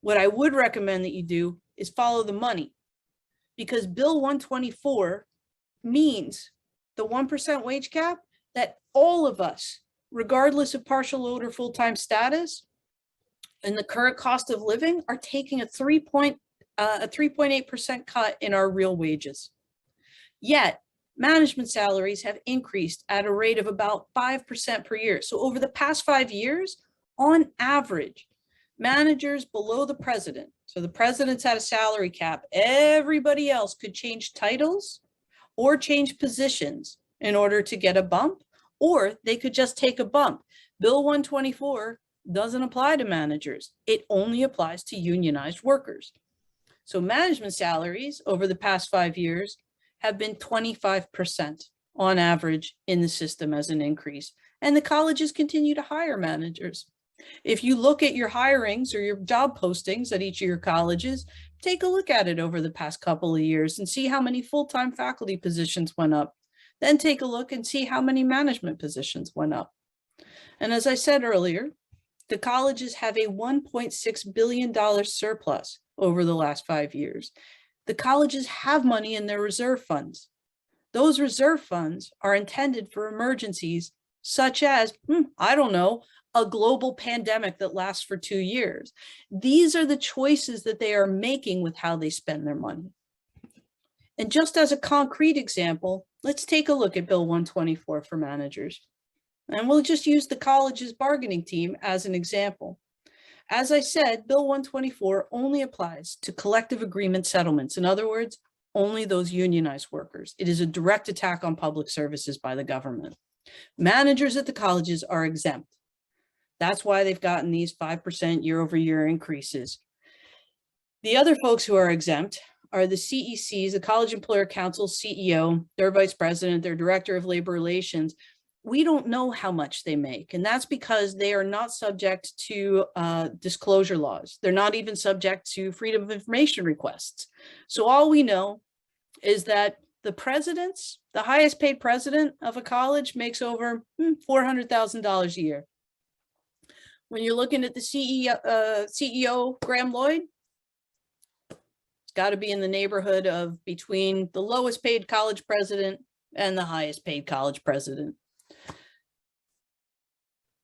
What I would recommend that you do is follow the money, because Bill 124 means the 1% wage cap, that all of us, regardless of partial load or full-time status, and the current cost of living, are taking a 3.8% cut in our real wages. Yet management salaries have increased at a rate of about 5% per year. So over the past 5 years, on average, managers below the president, so the president's at a salary cap, everybody else could change titles or change positions in order to get a bump, or they could just take a bump. Bill 124 doesn't apply to managers. It only applies to unionized workers. So management salaries over the past 5 years have been 25% on average in the system as an increase. And the colleges continue to hire managers. If you look at your hirings or your job postings at each of your colleges, take a look at it over the past couple of years and see how many full-time faculty positions went up. Then take a look and see how many management positions went up. And as I said earlier, the colleges have a $1.6 billion surplus over the last 5 years. The colleges have money in their reserve funds. Those reserve funds are intended for emergencies such as, I don't know, a global pandemic that lasts for 2 years. These are the choices that they are making with how they spend their money. And just as a concrete example, let's take a look at Bill 124 for managers. And we'll just use the college's bargaining team as an example. As I said, Bill 124 only applies to collective agreement settlements. In other words, only those unionized workers. It is a direct attack on public services by the government. Managers at the colleges are exempt. That's why they've gotten these 5% year-over-year increases. The other folks who are exempt are the CECs, the College Employer Council CEO, their vice president, their director of labor relations. We don't know how much they make, and that's because they are not subject to disclosure laws. They're not even subject to freedom of information requests. So all we know is that the presidents, the highest paid president of a college makes over $400,000 a year. When you're looking at the CEO, Graham Lloyd, it's got to be in the neighborhood of between the lowest paid college president and the highest paid college president.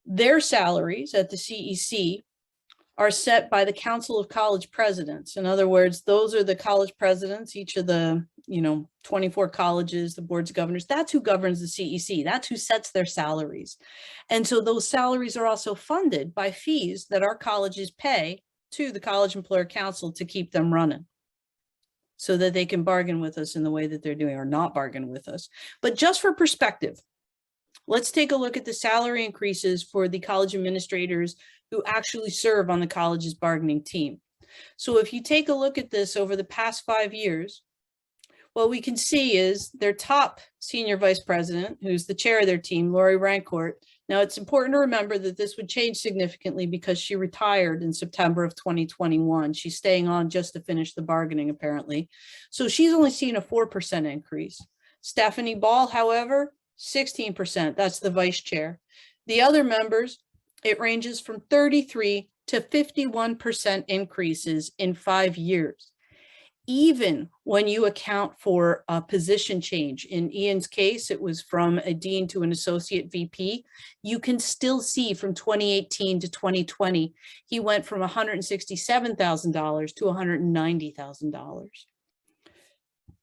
Their salaries at the CEC are set by the Council of College Presidents. In other words, those are the college presidents, each of the 24 colleges, the boards of governors. That's who governs the CEC. That's who sets their salaries. And so those salaries are also funded by fees that our colleges pay to the College Employer Council to keep them running, so that they can bargain with us in the way that they're doing, or not bargain with us. But just for perspective, let's take a look at the salary increases for the college administrators who actually serve on the college's bargaining team. So if you take a look at this over the past 5 years, what we can see is their top senior vice president, who's the chair of their team, Lori Rancourt. Now, it's important to remember that this would change significantly because she retired in September of 2021. She's staying on just to finish the bargaining, apparently. So she's only seen a 4% increase. Stephanie Ball, however, 16%. That's the vice chair. The other members, it ranges from 33 to 51% increases in 5 years. Even when you account for a position change, in Ian's case, it was from a dean to an associate VP, you can still see from 2018 to 2020, he went from $167,000 to $190,000.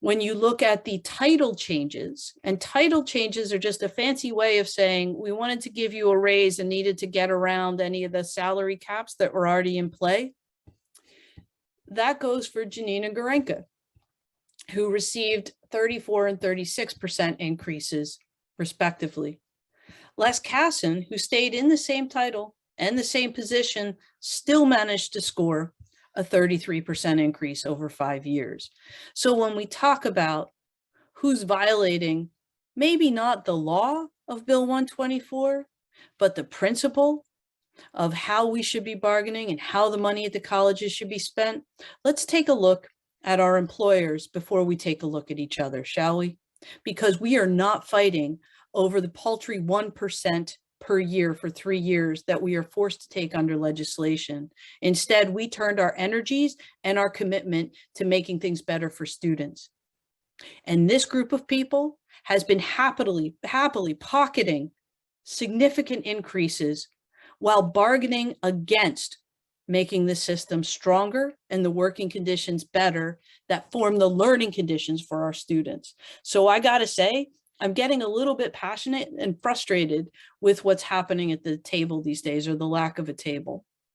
When you look at the title changes, and title changes are just a fancy way of saying we wanted to give you a raise and needed to get around any of the salary caps that were already in play. That goes for Janina Gorenka, who received 34 and 36% increases, respectively. Les Casson, who stayed in the same title and the same position, still managed to score a 33% increase over 5 years. So when we talk about who's violating, maybe not the law of Bill 124, but the principle of how we should be bargaining and how the money at the colleges should be spent, let's take a look at our employers before we take a look at each other, shall we? Because we are not fighting over the paltry 1% per year for 3 years that we are forced to take under legislation. Instead, we turned our energies and our commitment to making things better for students. And this group of people has been happily pocketing significant increases while bargaining against making the system stronger and the working conditions better that form the learning conditions for our students. So I gotta say, I'm getting a little bit passionate and frustrated with what's happening at the table these days, or the lack of a table.